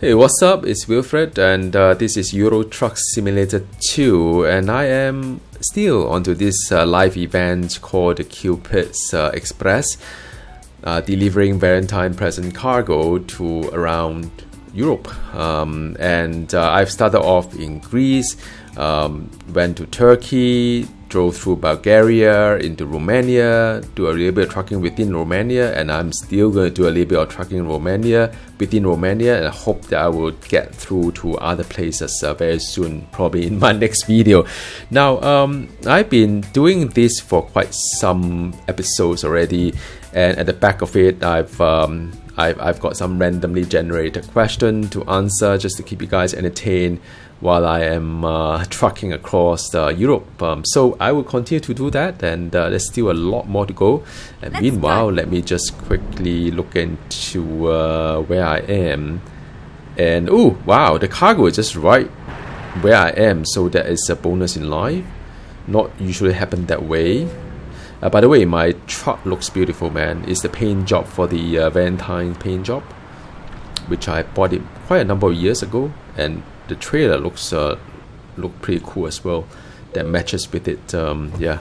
Hey, what's up? It's Wilfred, and this is Euro Truck Simulator 2, and I am still onto this live event called the Cupid Express, delivering Valentine present cargo to around Europe. And I've started off in Greece, went to Turkey, drove through Bulgaria into Romania, do a little bit of trucking within Romania, and I'm still going to do a little bit of trucking in Romania, within Romania, and I hope that I will get through to other places very soon, probably in my next video. Now, I've been doing this for quite some episodes already, and at the back of it, I've got some randomly generated question to answer just to keep you guys entertained while I am trucking across Europe. So I will continue to do that, and there's still a lot more to go. And meanwhile, let me just quickly look into where I am. And oh wow, the cargo is just right where I am, so that is a bonus in life. Not usually happen that way. By the way, my truck looks beautiful, man. It's the paint job for the Valentine paint job, which I bought it quite a number of years ago, and the trailer looks pretty cool as well. That matches with it. Yeah.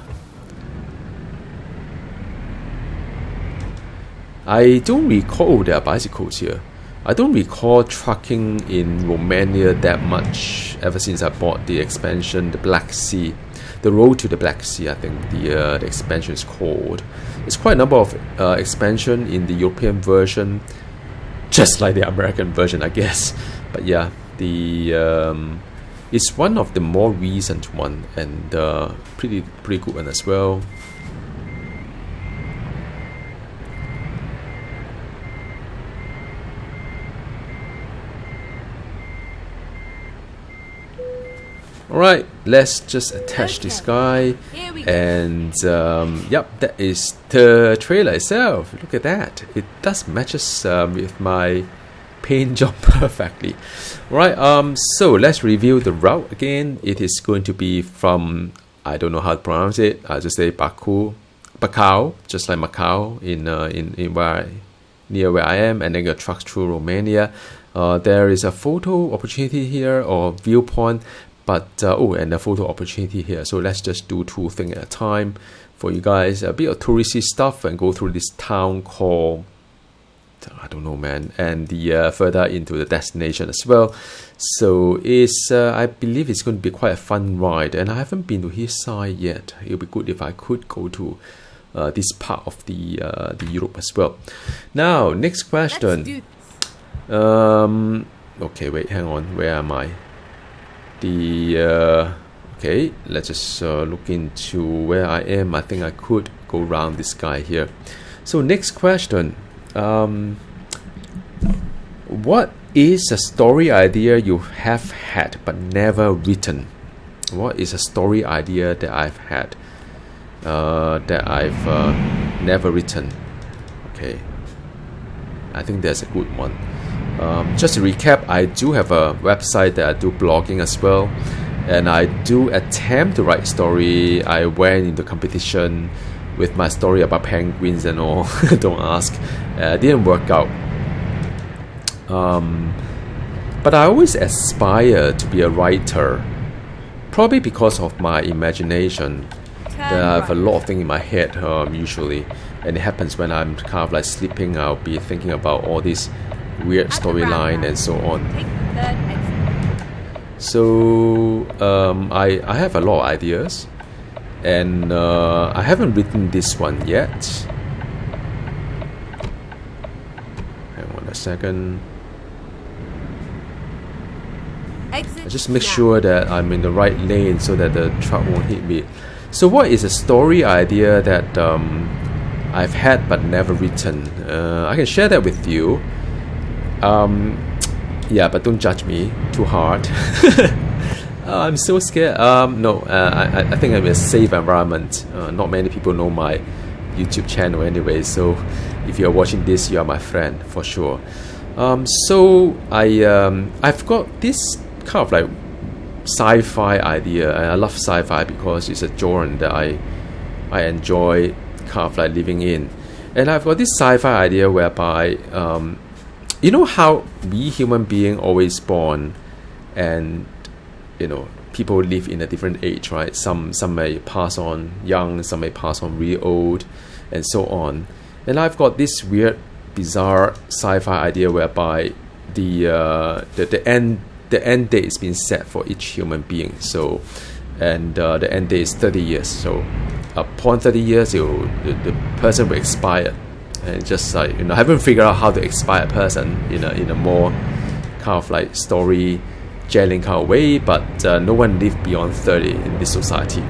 I don't recall there are bicycles here. I don't recall trucking in Romania that much ever since I bought the expansion, the Black Sea. The Road to the Black Sea, I think the expansion is called. There's quite a number of expansion in the European version, just like the American version, I guess. But yeah, it's one of the more recent one, and pretty good one as well. Alright, let's just attach this guy, and yep, that is the trailer itself. Look at that, it does matches with my paint job perfectly. Right, so let's review the route again. It is going to be from, I don't know how to pronounce it, I'll just say Bacau, just like Macau in near where I am, and then a truck through Romania. There is a photo opportunity here, or viewpoint, but oh, and a photo opportunity here. So let's just do two things at a time for you guys. A bit of touristy stuff, and go through this town called, I don't know, man, and the further into the destination as well. So it's I believe it's going to be quite a fun ride, and I haven't been to his side yet. It would be good if I could go to this part of the Europe as well. Now, next question. Okay, wait, hang on. Where am I? Okay, let's just look into where I am. I think I could go around this guy here. So next question. What is a story idea you have had but never written? What is a story idea that I've had that I've never written? Okay, I think that's a good one. Just to recap, I do have a website that I do blogging as well, and I do attempt to write story. I went into competition with my story about penguins and all. Don't ask. Didn't work out. But I always aspire to be a writer, probably because of my imagination. I have a lot of things in my head usually, and it happens when I'm kind of like sleeping. I'll be thinking about all these weird storyline and so on. So I have a lot of ideas, and I haven't written this one yet. Hang on a second. I just make sure that I'm in the right lane so that the truck won't hit me. So what is a story idea that I've had but never written? I can share that with you. Yeah, but don't judge me too hard. I'm so scared. No, I think I'm in a safe environment. Not many people know my YouTube channel anyway, so if you're watching this, you are my friend for sure. So I've got this kind of like sci-fi idea, and I love sci-fi because it's a genre that I enjoy kind of like living in. And I've got this sci-fi idea whereby you know how we human being always born, and people live in a different age, right? Some may pass on young, some may pass on really old, and so on. And I've got this weird, bizarre sci-fi idea whereby the end date is being set for each human being. So, and the end date is 30 years. So, upon 30 years, the person will expire. And just like I haven't figured out how to expire a person in a more kind of like story gelling kind of way, but no one lives beyond 30 in this society.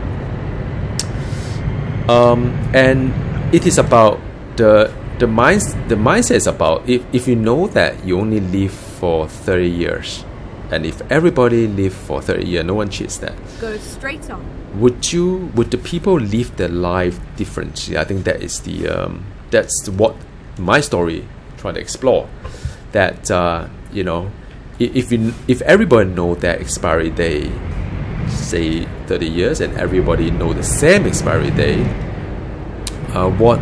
And it is about the mindset is about if you know that you only live for 30 years, and if everybody live for 30 years, no one cheats that. Go straight on. Would the people live their life differently? I think that is that's what my story trying to explore. That if everybody know their expiry day, say 30 years, and everybody know the same expiry day, what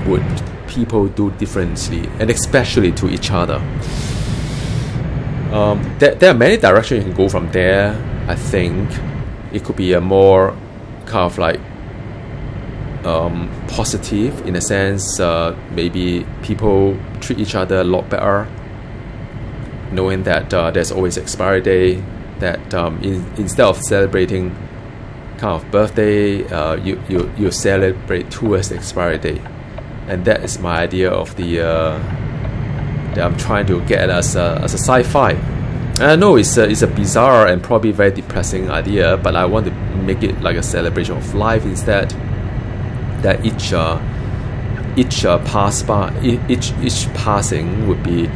would people do differently, and especially to each other? There are many directions you can go from there. I think it could be a more kind of like positive, in a sense. Maybe people treat each other a lot better, knowing that there's always expiry day, that instead of celebrating kind of birthday, you celebrate towards the expiry day. And that is my idea of that I'm trying to get as a sci-fi. And I know it's a bizarre and probably very depressing idea, but I want to make it like a celebration of life instead. That each passing would be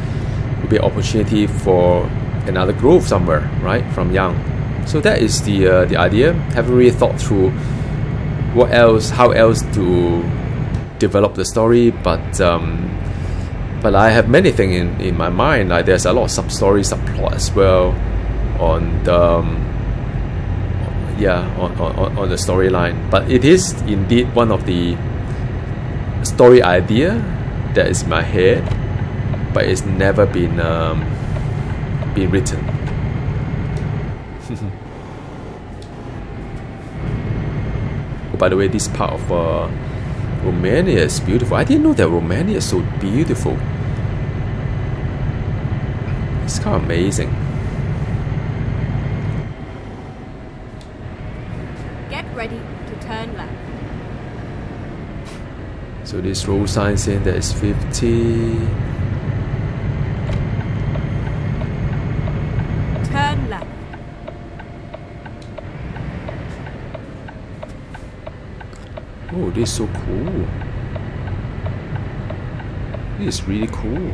an opportunity for another growth somewhere, right, from young. So that is the idea. Haven't really thought through how else to develop the story, but I have many things in my mind. Like there's a lot of sub-story, subplot as well on the on the storyline. But it is indeed one of the story idea that is in my head, but it's never been written. By the way, this part of Romania is beautiful. I didn't know that Romania is so beautiful. It's kind of amazing. Get ready to turn left. So this road sign saying that it's 50. Turn left. Oh, this is so cool. This is really cool.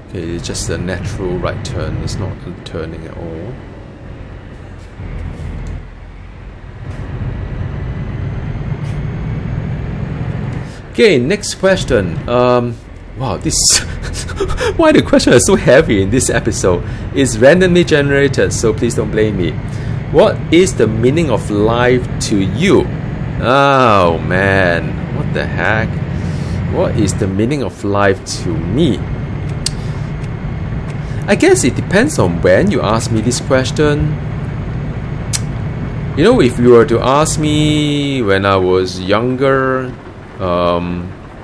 Okay, it's just a natural right turn. It's not turning at all. Okay, next question. Wow, this why the question is so heavy in this episode? It's randomly generated, so please don't blame me. What is the meaning of life to you? Oh man, what the heck? What is the meaning of life to me? I guess it depends on when you ask me this question. You know, if you were to ask me when I was younger,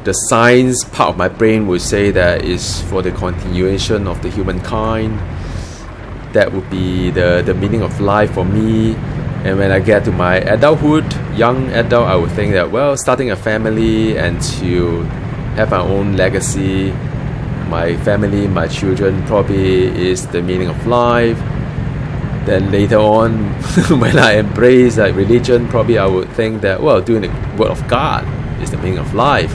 the science part of my brain would say that is for the continuation of the humankind. That would be the meaning of life for me. And when I get to my adulthood, young adult, I would think that, well, starting a family and to have my own legacy, my family, my children probably is the meaning of life. Then later on, when I embrace like religion, probably I would think that, well, doing the word of God is the meaning of life.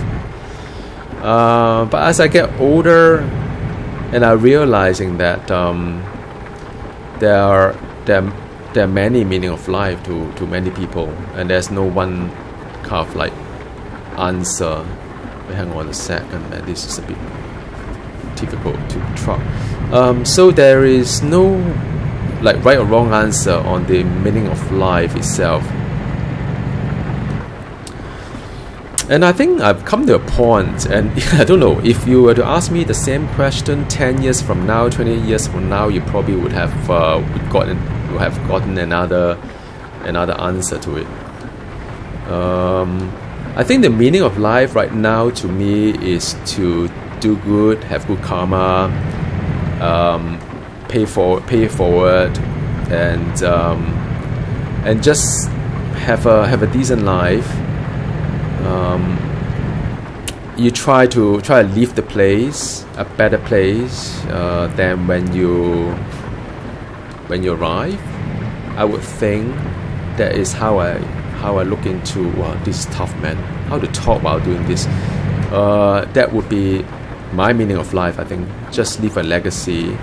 But as I get older, and I'm realizing that there are many meaning of life to many people, and there's no one kind of like answer. Hang on a second, man. This is a bit difficult to track. So there is no like right or wrong answer on the meaning of life itself. And I think I've come to a point, and I don't know, if you were to ask me the same question 10 years from now, 20 years from now, you probably would have gotten another answer to it. I think the meaning of life right now to me is to do good, have good karma, pay it forward, and just have a decent life. You try to leave the place a better place than when you arrive. I would think that is how I look into this is tough, man. How to talk while doing this. That would be my meaning of life. I think just leave a legacy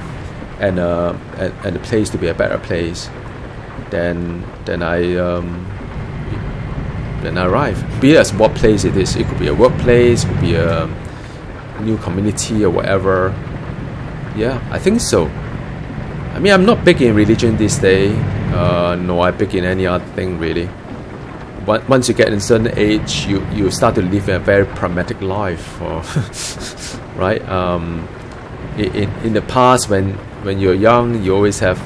and a place to be a better place than I arrive. Be it as what place it is. It could be a workplace, it could be a new community or whatever. Yeah, I think so. I mean, I'm not big in religion this day. No, I'm big in any other thing really. Once you get in a certain age, you start to live a very pragmatic life, right? In the past, when you're young, you always have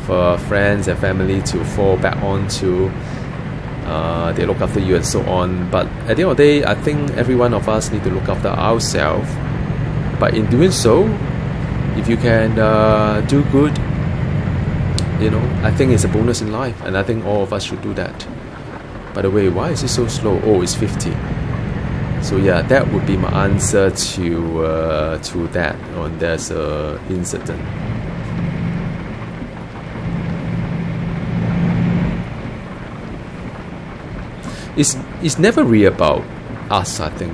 friends and family to fall back on to. They look after you and so on. But at the end of the day, I think every one of us need to look after ourselves. But in doing so, if you can do good, I think it's a bonus in life, and I think all of us should do that. By the way, why is it so slow? Oh, it's 50. So yeah, that would be my answer to that. On there's a incident. It's never really about us, I think.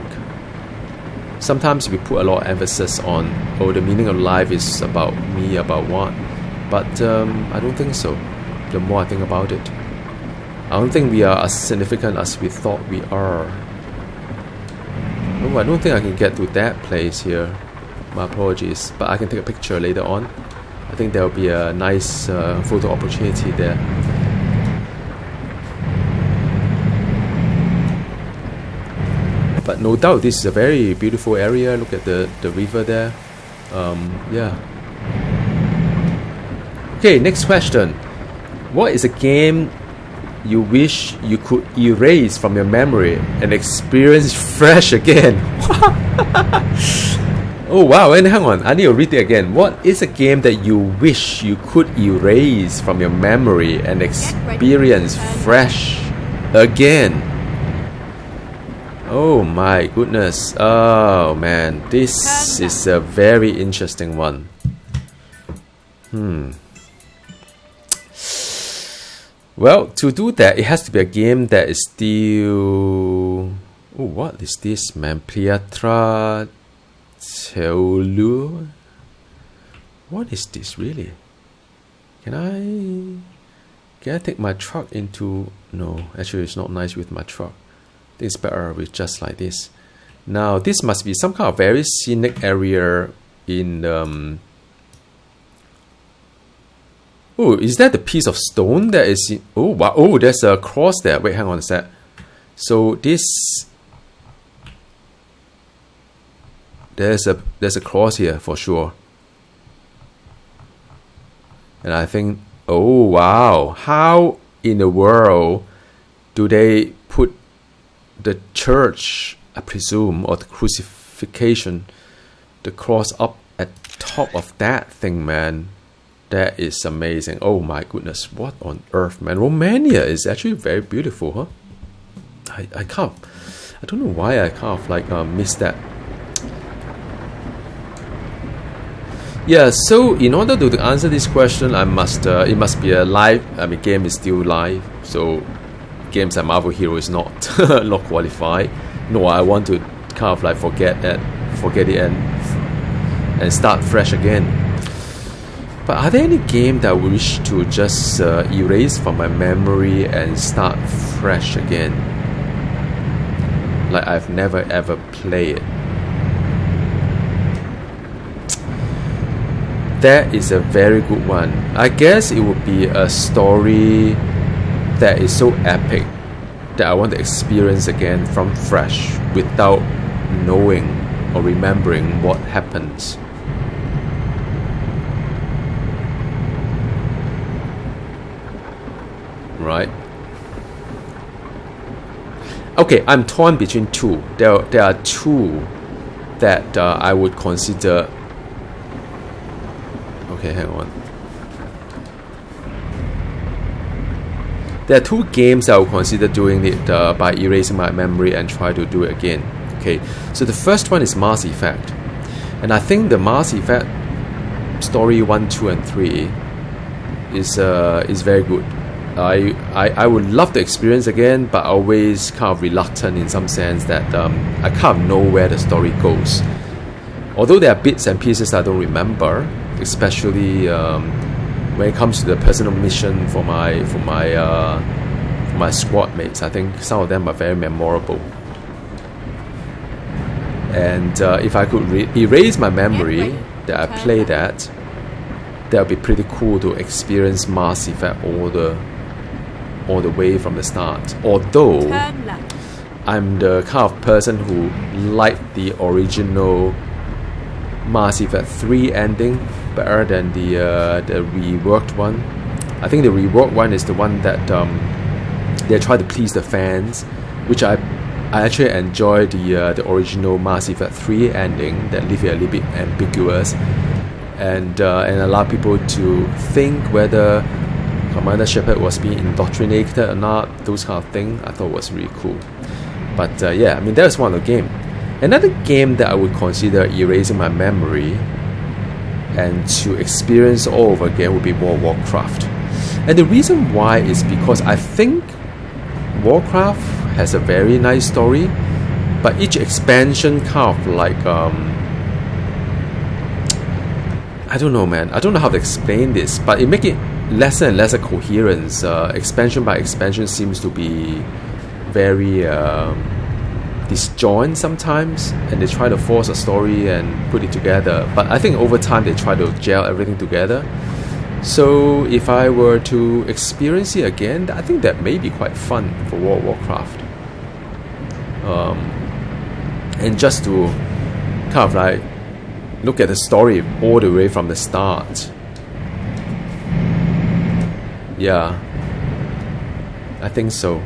Sometimes we put a lot of emphasis on, the meaning of life is about me, about what. But I don't think so. The more I think about it, I don't think we are as significant as we thought we are. Oh, I don't think I can get to that place here. My apologies, but I can take a picture later on. I think there will be a nice photo opportunity there. But no doubt this is a very beautiful area. Look at the river there. Yeah. Okay, next question. What is a game you wish you could erase from your memory and experience fresh again? Oh wow, and hang on, I need to read it again. What is a game that you wish you could erase from your memory and experience fresh again? Oh my goodness. Oh man, this is a very interesting one. Well, to do that, it has to be a game that is still... Oh, what is this, man? Priatra Teolu? What is this, really? Can I take my truck into... No, actually it's not nice with my truck. I think it's better with just like this. Now, this must be some kind of very scenic area in... Oh, is that the piece of stone that is... Oh, wow. Oh, there's a cross there. Wait, hang on a sec. So this... There's a cross here for sure. And I think... Oh, wow. How in the world do they put the church, I presume, or the crucifixion, the cross up at top of that thing, man? That is amazing. Oh my goodness, what on earth, man? Romania is actually very beautiful, huh? I don't know why I kind of like missed that. Yeah, so in order to answer this question, I must it must be a live. I mean, game is still live, so games like Marvel Hero is not not qualified. No, I want to kind of like forget it and start fresh again. But are there any game that I wish to just erase from my memory and start fresh again? Like I've never ever played it. That is a very good one. I guess it would be a story that is so epic that I want to experience again from fresh without knowing or remembering what happens. Right? Okay, I'm torn between two. There are two that I would consider. Okay, hang on. There are two games I will consider doing it by erasing my memory and try to do it again. Okay, so the first one is Mass Effect, and I think the Mass Effect story 1, 2, and 3 is very good. I would love to experience again, but always kind of reluctant in some sense that I kind of know where the story goes. Although there are bits and pieces I don't remember, especially when it comes to the personal mission for my squad mates. I think some of them are very memorable. And if I could erase my memory that I played that would be pretty cool to experience Mass Effect all the way from the start. Although I'm the kind of person who liked the original Mass Effect 3 ending better than the reworked one. I think the reworked one is the one that they try to please the fans, which I actually enjoy the original Mass Effect 3 ending that leave it a little bit ambiguous and allow people to think whether Commander Shepard was being indoctrinated or not, those kind of things. I thought was really cool. But yeah, I mean, that was one of the games. Another game that I would consider erasing my memory and to experience all over again would be World of Warcraft. And the reason why is because I think Warcraft has a very nice story, but each expansion kind of like I don't know, man. I don't know how to explain this, but it makes it lesser and lesser coherence. Expansion by expansion seems to be very disjoint sometimes, and they try to force a story and put it together. But I think over time they try to gel everything together. So if I were to experience it again, I think that may be quite fun for World of Warcraft. And just to kind of like look at the story all the way from the start. Yeah, I think so.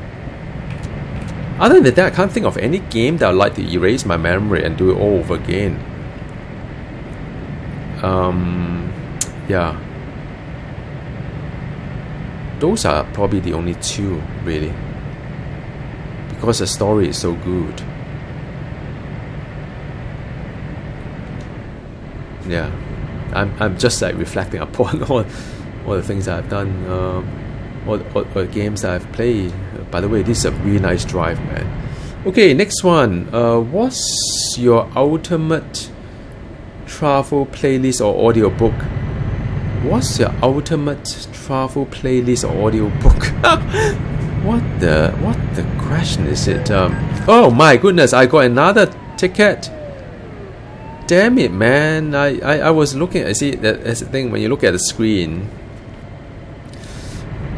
Other than that, I can't think of any game that I'd like to erase my memory and do it all over again. Yeah. Those are probably the only two, really. Because the story is so good. Yeah. I'm just like reflecting upon all the things I've done, all the games that I've played. By the way, this is a really nice drive, man. Okay, next one. What's your ultimate travel playlist or audiobook? What's your ultimate travel playlist or audiobook? What the question is it? Oh my goodness, I got another ticket. Damn it, man. I was looking, I see that's the thing when you look at the screen.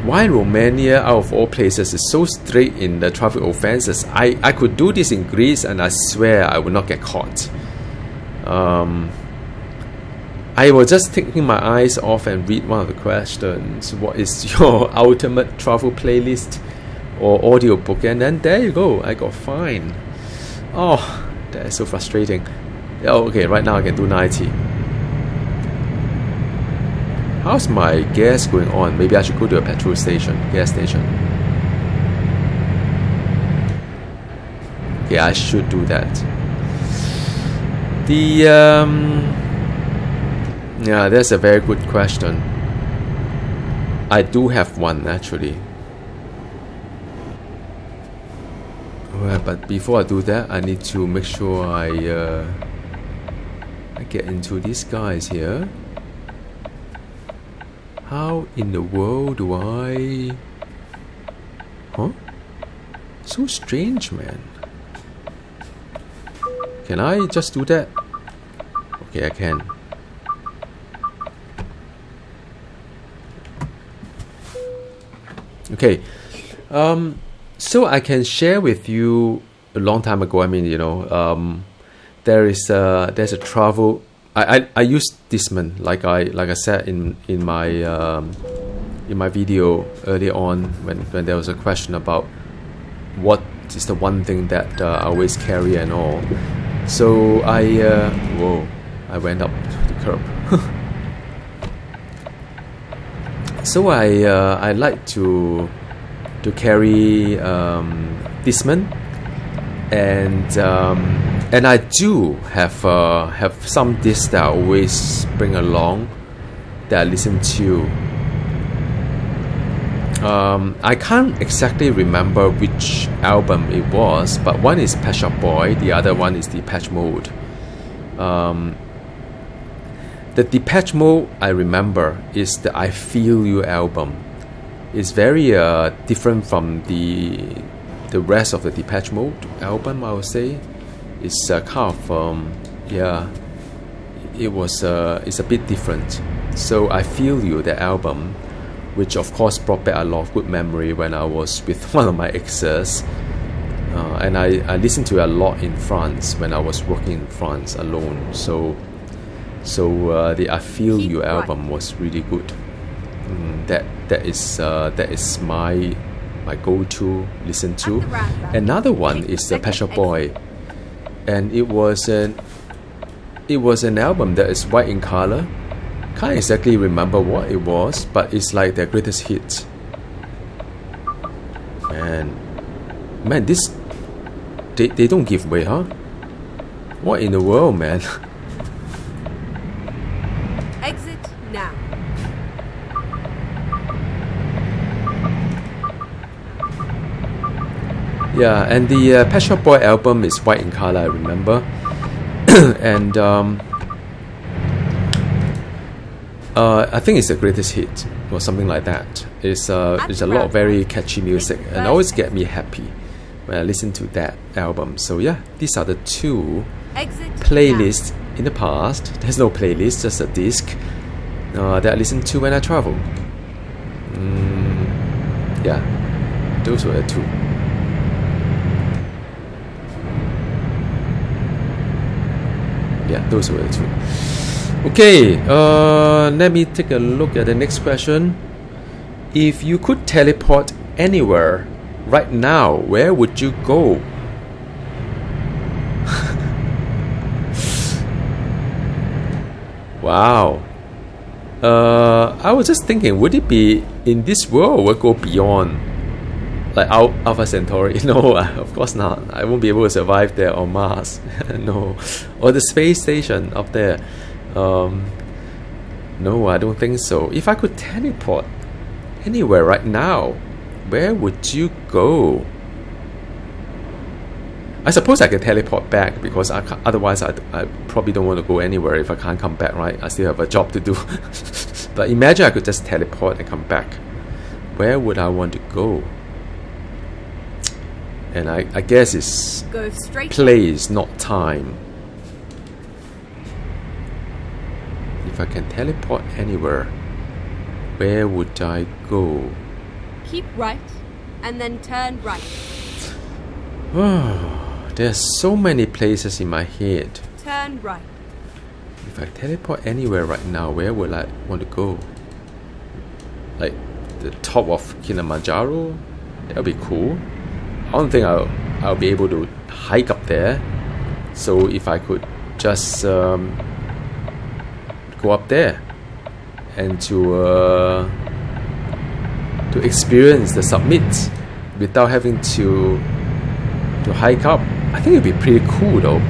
Why Romania, out of all places, is so strict in the traffic offences? I could do this in Greece and I swear I would not get caught. I was just taking my eyes off and read one of the questions. What is your ultimate travel playlist or audiobook? And then there you go, I got fined. Oh, that is so frustrating. Oh, okay, right now I can do 90. How's my gas going on? Maybe I should go to a petrol station, gas station. Okay, I should do that. Yeah, that's a very good question. I do have one actually. Well, but before I do that, I need to make sure I get into these guys here. How in the world do I... Huh? So strange, man. Can I just do that? Okay, I can. Okay, so I can share with you a long time ago. I mean, there's a travel. I used Discman like I said in my video earlier on when there was a question about what is the one thing that I always carry and all. So I went up the curb. So I like to carry Discman, and I do have some discs that I always bring along that I listen to. I can't exactly remember which album it was, but one is Pet Shop Boy, the other one is Depeche Mode. The Depeche Mode I remember is the I Feel You album. It's very different from the rest of the Depeche Mode album, I would say. It's kind of it's a bit different. So I Feel You, the album, which of course brought back a lot of good memory when I was with one of my exes. And I listened to it a lot in France when I was working in France alone. So the I Feel You album was really good. That is my go-to listen to. Another one is the Pet Shop Boy, and it was an album that is white in color. Can't exactly remember what it was, but it's like their greatest hit. Man, this they don't give way, huh? What in the world, man? Exit now. Yeah, and the Pet Shop Boy album is white in color, I remember. And I think it's the greatest hit or something like that. It's a lot of very catchy music and always get me happy when I listen to that album. So yeah, these are the two playlists in the past. There's no playlist, just a disc that I listen to when I travel. Yeah, those were the two. Yeah, those were the two. Okay, let me take a look at the next question. If you could teleport anywhere right now, where would you go? Wow. I was just thinking, would it be in this world or would it go beyond? Like Alpha Centauri? No, of course not. I won't be able to survive there on Mars. No. Or the space station up there. No, I don't think so. If I could teleport anywhere right now, where would you go? I suppose I can teleport back because otherwise I probably don't want to go anywhere if I can't come back, right? I still have a job to do. But imagine I could just teleport and come back. Where would I want to go? And I guess it's place, not time. If I can teleport anywhere, where would I go? Keep right and then turn right. There's so many places in my head. Turn right. If I teleport anywhere right now, where would I want to go? Like the top of Kilimanjaro? That would be cool. I don't think I'll be able to hike up there. So if I could just go up there and to experience the summit without having to hike up, I think it'd be pretty cool though.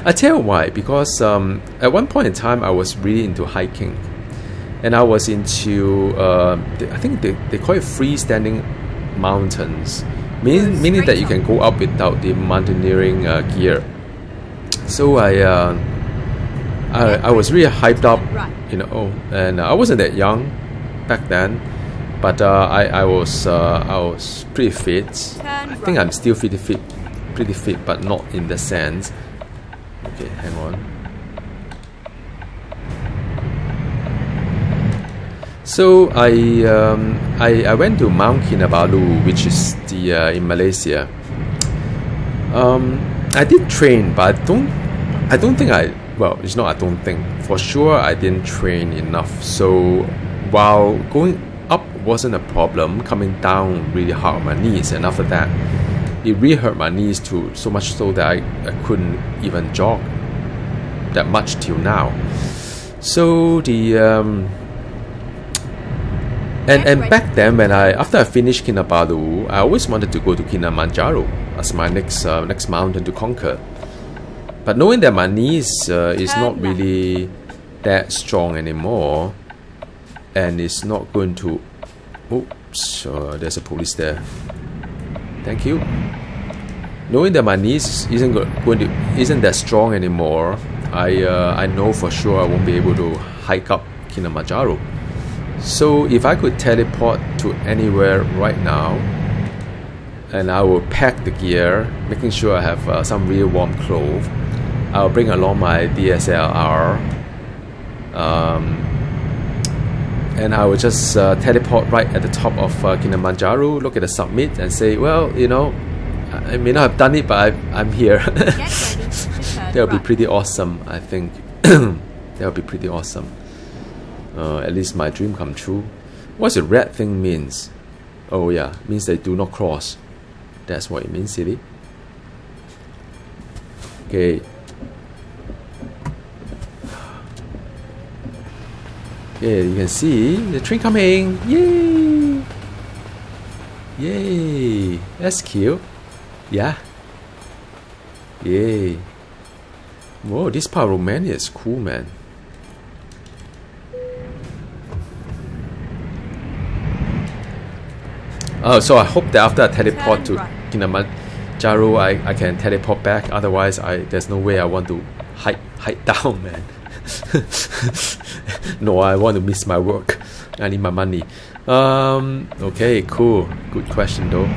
I tell you why, because at one point in time I was really into hiking, and I was into I think they call it freestanding mountains, meaning that you can go up without the mountaineering gear. So I was really hyped up, and I wasn't that young back then, but I was pretty fit. I think I'm still pretty fit, but not in the sense. Okay, hang on. So I went to Mount Kinabalu, which is the in Malaysia. I did train, but I don't think it's not I don't think, for sure I didn't train enough. So while going up wasn't a problem, coming down really hurt on my knees, and after that it really hurt my knees too, so much so that I couldn't even jog that much till now. So the and back then, when after I finished Kinabalu, I always wanted to go to Kilimanjaro as my next mountain to conquer. But knowing that my knees is not really that strong anymore, and it's not going to. Oops, there's a police there. Thank you. Knowing that my knees isn't that strong anymore, I know for sure I won't be able to hike up Kilimanjaro. So if I could teleport to anywhere right now, and I will pack the gear, making sure I have some real warm clothes. I'll bring along my DSLR, and I will just teleport right at the top of Kilimanjaro, look at the summit, and say, well, I may not have done it, but I'm here. That would be pretty awesome, I think. That would be pretty awesome. At least my dream come true. What's the red thing means? Oh yeah, means they do not cross. That's what it means, silly. Okay. Yeah, you can see the train coming. Yay! Yay! That's cute. Yeah. Yay. Whoa, this part of Romania is cool, man. Oh, so I hope that after I teleport to Kilimanjaro, I can teleport back. Otherwise, there's no way I want to hike down, man. No, I want to miss my work. I need my money. Okay, cool. Good question, though.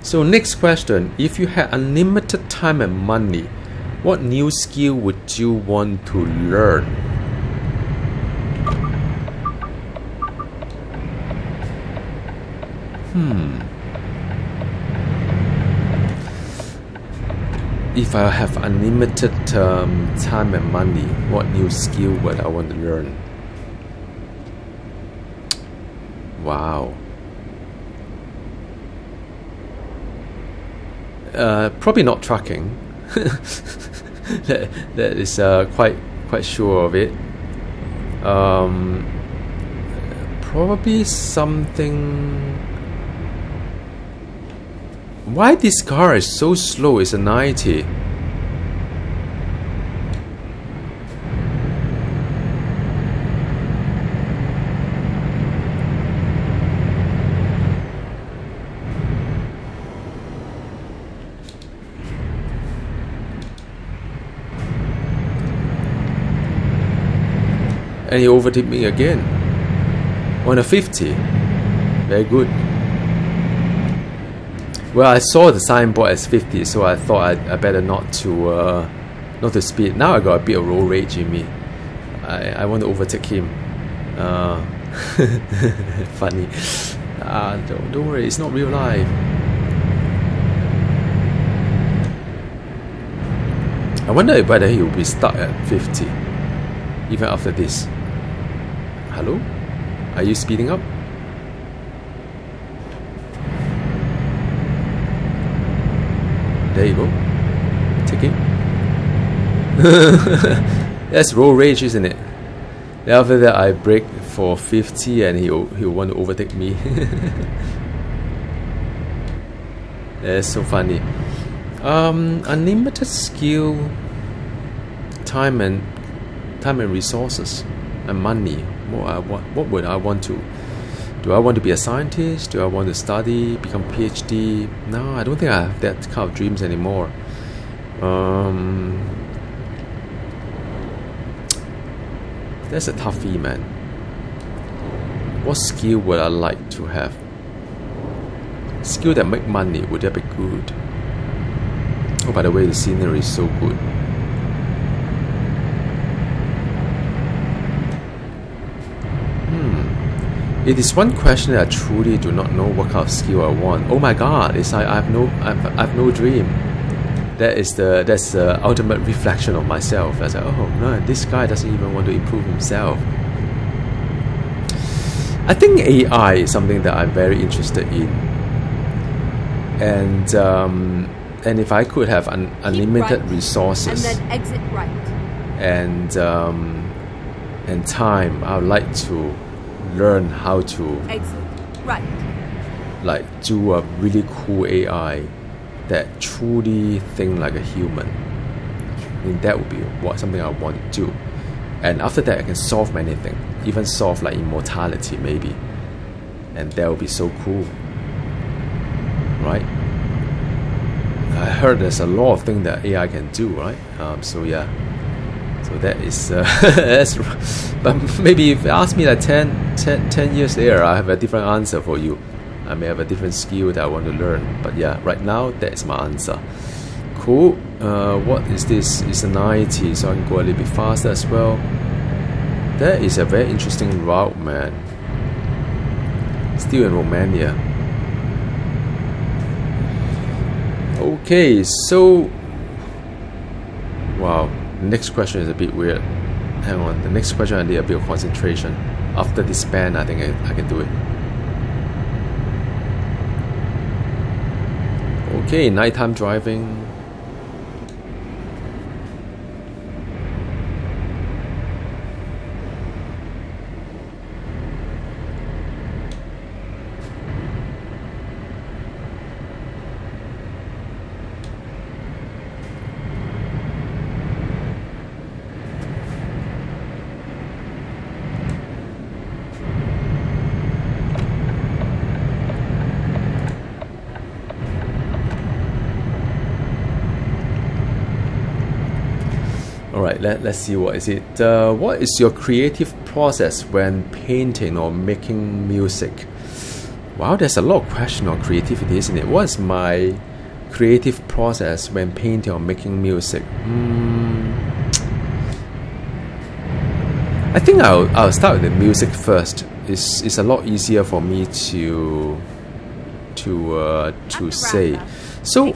So next question, if you had unlimited time and money, what new skill would you want to learn? If I have unlimited time and money, what new skill would I want to learn? Wow. Probably not trucking. that is quite sure of it. Probably something. Why this car is so slow? It's a 90. And he overtook me again on a 50. Very good. Well, I saw the signboard as 50, so I thought I better not to speed. Now I got a bit of road rage in me. I want to overtake him. Funny. Don't worry, it's not real life. I wonder whether he will be stuck at 50 even after this. Hello? Are you speeding up? There you go. Take it. That's road rage, isn't it? Then after that, I brake for 50 and he'll want to overtake me. That's so funny. Unlimited skill, time and resources, and money. What would I want to? Do I want to be a scientist? Do I want to study, become PhD? No, I don't think I have that kind of dreams anymore. That's a toughie, man. What skill would I like to have? skill that make money, would that be good? Oh, by the way, the scenery is so good. It is one question that I truly do not know what kind of skill I want. Oh my God! It's like I've no dream. That's the ultimate reflection of myself. I was like, oh no, this guy doesn't even want to improve himself. I think AI is something that I'm very interested in, and if I could have unlimited right, resources and then exit right, and time, I would like to learn how to exit right, like do a really cool AI that truly think like a human. I mean, that would be something I want to do. And after that, I can solve many things, even solve like immortality maybe, and that would be so cool, right? I heard there's a lot of things that AI can do, right? So yeah, so that is that's. But maybe if you ask me like 10 years later, I have a different answer for you. I may have a different skill that I want to learn. But yeah, right now that is my answer. Cool. What is this? It's a 90, so I can go a little bit faster as well. That is a very interesting route, man. Still in Romania. Okay, so wow, next question is a bit weird. Hang on, the next question I need a bit of concentration. After this span, I think I can do it. Okay, nighttime driving. Alright, let's see what is it. What is your creative process when painting or making music? Wow, there's a lot of question on creativity, isn't it? What is my creative process when painting or making music? I think I'll start with the music first. It's a lot easier for me to say. So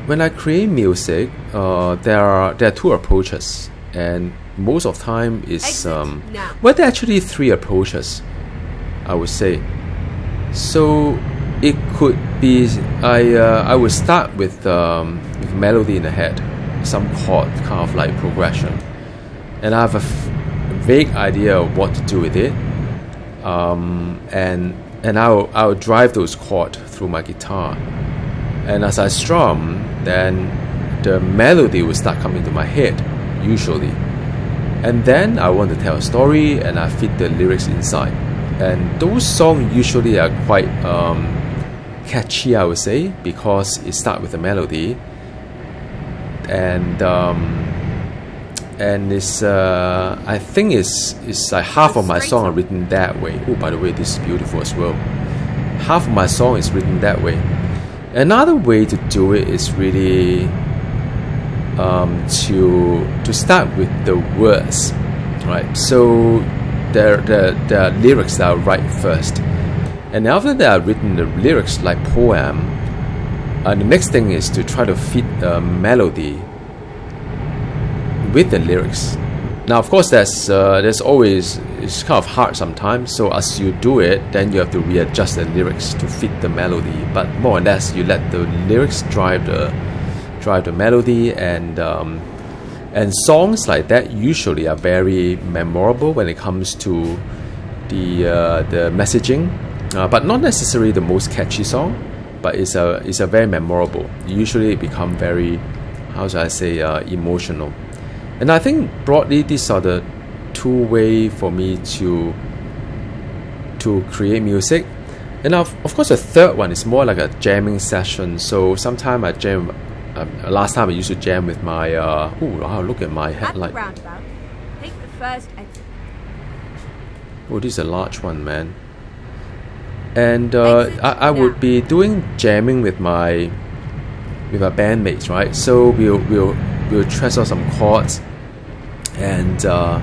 when I create music, there are two approaches, and most of the time is well, there are actually three approaches, I would say. So it could be I would start with melody in the head, some chord kind of like progression, and I have a vague idea of what to do with it, and I'll drive those chords through my guitar. And as I strum, then the melody will start coming to my head, usually. And then I want to tell a story, and I fit the lyrics inside. And those songs usually are quite catchy, I would say, because it starts with a melody. And it's I think it's like half of my song are written that way. Oh, by the way, this is beautiful as well. Half of my song is written that way. Another way to do it is really to start with the words, right? So the lyrics that I write first, and after that I've written the lyrics like poem. The next thing is to try to fit the melody with the lyrics. Now, of course, there's always, it's kind of hard sometimes. So as you do it, then you have to readjust the lyrics to fit the melody. But more or less, you let the lyrics drive the melody, and songs like that usually are very memorable when it comes to the messaging, but not necessarily the most catchy song. But it's a very memorable. Usually, it become very, how should I say, emotional. And I think broadly these are the two ways for me to create music. And of course the third one is more like a jamming session. So sometimes I jam. Last time I used to jam with my look at my headlight. At the roundabout, take the first exit. Oh, this is a large one, man. And I would be doing jamming with my bandmates, right? So we'll trace out some chords, and I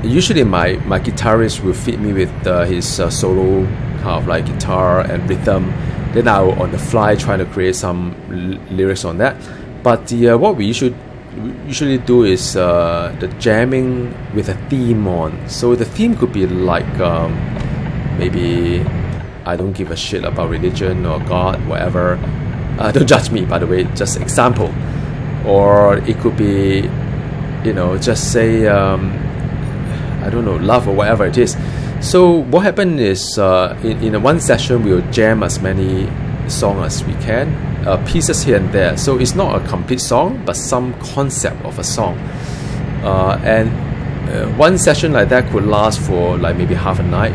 usually my guitarist will feed me with his solo kind of like guitar and rhythm. Then I'll on the fly try to create some lyrics on that. But what we usually do is the jamming with a theme on. So the theme could be like maybe I don't give a shit about religion or God, whatever. Don't judge me, by the way, just example. Or it could be, just say I don't know, love or whatever it is. So what happened is in one session we'll jam as many songs as we can, pieces here and there. So it's not a complete song, but some concept of a song. And one session like that could last for like maybe half a night.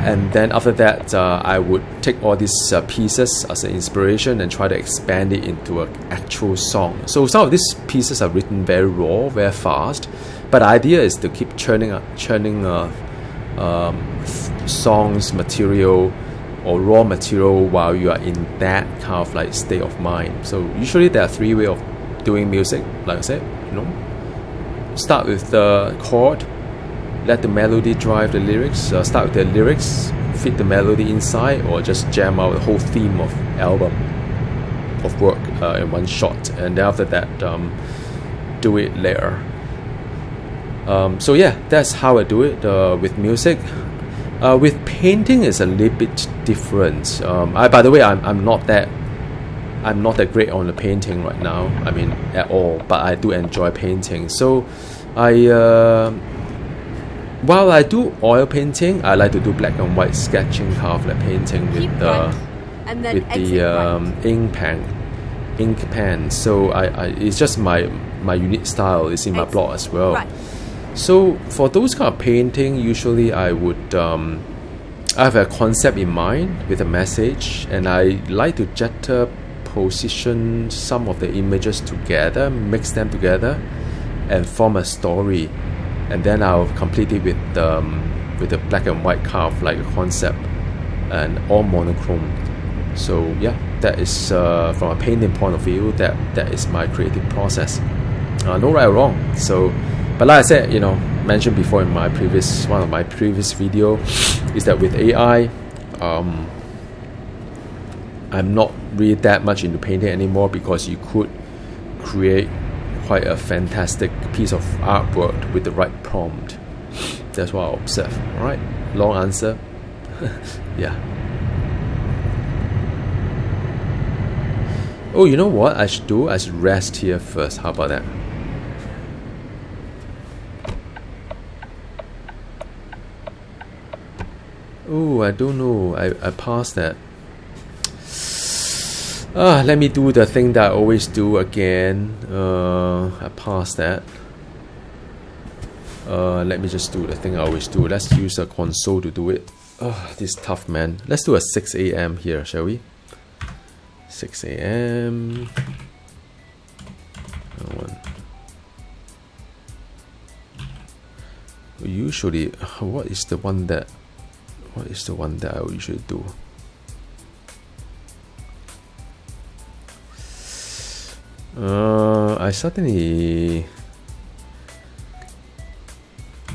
And then after that, I would take all these pieces as an inspiration and try to expand it into an actual song. So some of these pieces are written very raw, very fast. But the idea is to keep churning songs, material, or raw material while you are in that kind of like state of mind. So usually there are three ways of doing music. Like I said, start with the chord, let the melody drive the lyrics. Start with the lyrics, fit the melody inside, or just jam out the whole theme of album of work in one shot. And then after that, do it later. So yeah, that's how I do it with music. With painting, it's a little bit different. By the way, I'm not that great on the painting right now. I mean, at all. But I do enjoy painting. So while I do oil painting, I like to do black and white sketching, kind of like painting with the ink pen. So it's just my unique style. It's in my blog as well. Right. So for those kind of painting, usually I would I have a concept in mind with a message, and I like to juxtaposition some of the images together, mix them together, and form a story. And then I'll complete it with the black and white kind of like concept, and all monochrome. So yeah, that is from a painting point of view, that is my creative process. No right or wrong. So. But like I said, mentioned before in one of my previous video, is that with AI, I'm not really that much into painting anymore, because you could create quite a fantastic piece of artwork with the right prompt. That's what I observe. Alright, long answer. Yeah. Oh, you know what I should do? I should rest here first. How about that? Oh, I don't know. I passed that. Let me do the thing that I always do again. I passed that. Let me just do the thing I always do. Let's use a console to do it. This is tough, man. Let's do a 6 a.m. here, shall we? 6 a.m. Usually, what is the one that I usually do? I suddenly...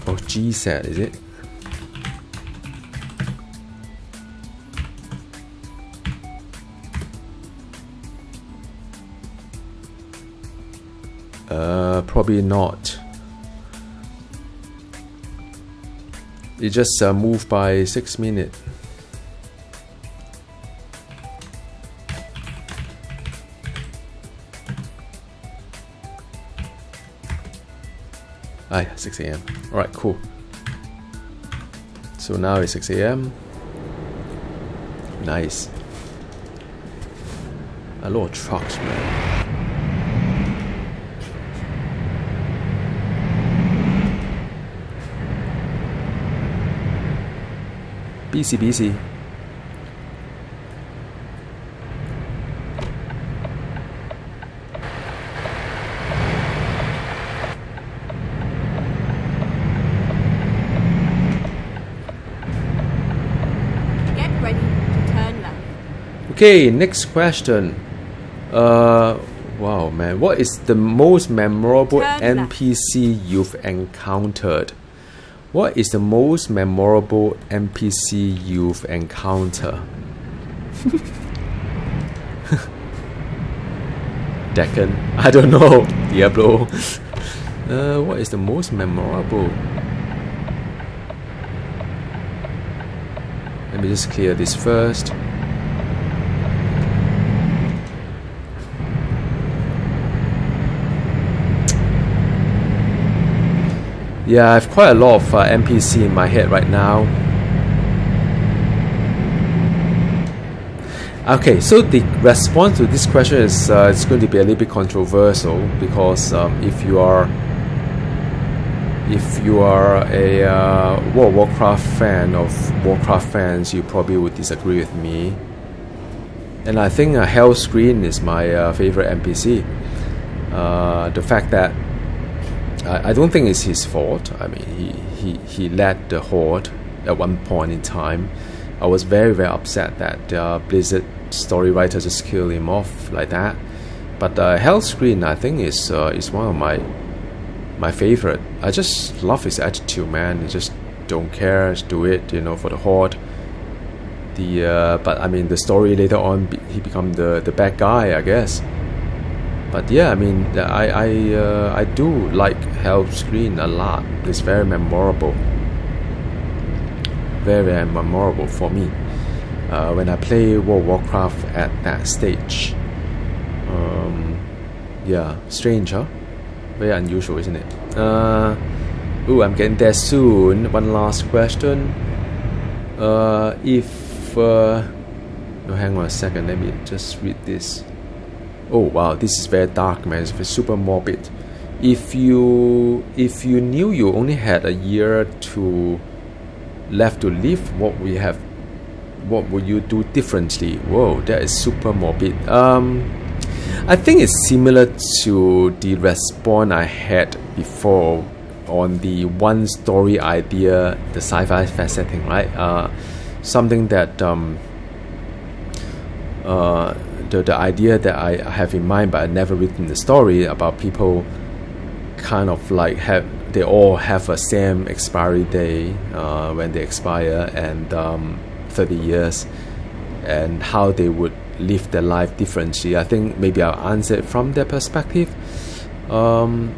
Oh, G set, is it? Probably not. It just moved by 6 minutes. Ah, 6 a.m. Alright, cool. So now it's 6 a.m. Nice. A lot of trucks, man. Busy. Okay, next question. Wow, man, what is the most memorable Turn left. NPC you've encountered? What is the most memorable NPC you've encountered? Deccan, I don't know. Diablo. What is the most memorable? Let me just clear this first. Yeah, I have quite a lot of NPC in my head right now. Okay, so the response to this question is it's going to be a little bit controversial because if you are a World of Warcraft fan of Warcraft fans, you probably would disagree with me. And I think Hellscreen is my favorite NPC. The fact that I don't think it's his fault. I mean, he led the Horde at one point in time. I was very, very upset that Blizzard story writers just killed him off like that. But Hellscreen, I think, is one of my favorite. I just love his attitude, man. He just don't care, just do it, for the Horde. But I mean, the story later on, he become the bad guy, I guess. But yeah, I mean, I do like Hellscreen a lot. It's very memorable. Very, very memorable for me. When I play World of Warcraft at that stage. Yeah, strange, huh? Very unusual, isn't it? I'm getting there soon. One last question. Hang on a second. Let me just read this. Oh wow, this is very dark, man. It's super morbid. If you knew you only had a year left to live, what would you do differently? Whoa, that is super morbid. I think it's similar to the response I had before on the one story idea, the sci-fi setting, right? Something that the idea that I have in mind, but I never written the story about people kind of like they all have a same expiry day when they expire, and 30 years, and how they would live their life differently. I think maybe I'll answer it from their perspective. And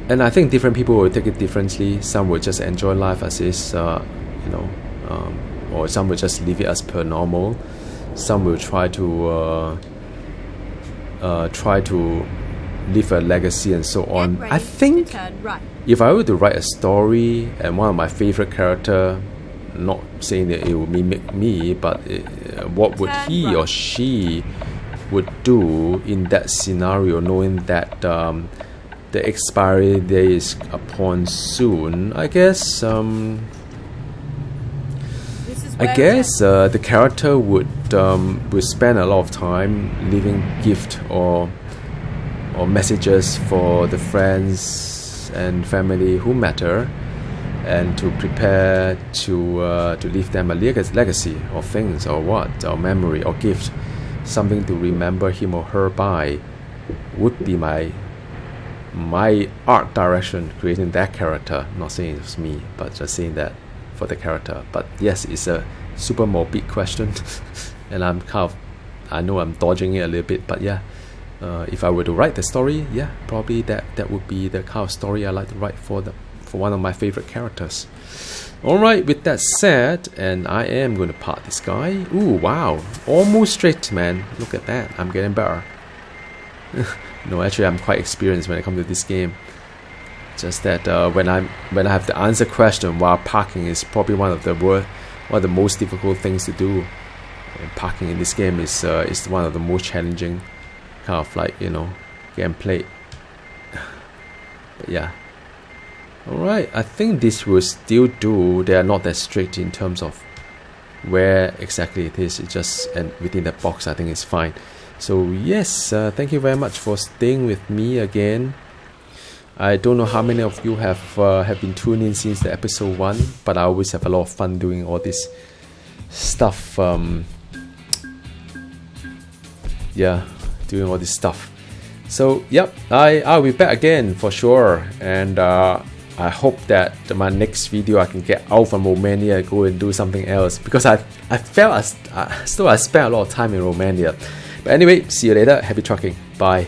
I think different people will take it differently. Some will just enjoy life as is, or some will just leave it as per normal. Some will try to leave a legacy and so on. I think if I were to write a story and one of my favorite character, not saying that it will mimic me, but what would he or she would do in that scenario, knowing that the expiry day is upon soon? I guess the character would spend a lot of time leaving gift or messages for the friends and family who matter, and to prepare to leave them a legacy of things or memory or gift, something to remember him or her by, would be my art direction, creating that character. Not saying it's me, but just saying that for the character. But yes, it's a super morbid question and I know I'm dodging it a little bit, but yeah, if I were to write the story, yeah, probably that would be the kind of story I like to write for one of my favorite characters. Alright, with that said, and I am going to part this guy. Ooh, wow, almost straight, man. Look at that, I'm getting better. No, actually I'm quite experienced when it comes to this game. Just that when I have to answer question while parking is probably one of the most difficult things to do. And parking in this game is one of the most challenging kind of gameplay. But yeah. Alright, I think this will still do. They are not that strict in terms of where exactly it is. It's just within that box, I think it's fine. So yes, thank you very much for staying with me again. I don't know how many of you have been tuning in since the episode 1, but I always have a lot of fun doing all this stuff yeah, doing all this stuff. So yep, I'll be back again for sure, and I hope that my next video I can get out from Romania, go and do something else, because I felt I spent a lot of time in Romania. But anyway, see you later. Happy trucking. Bye.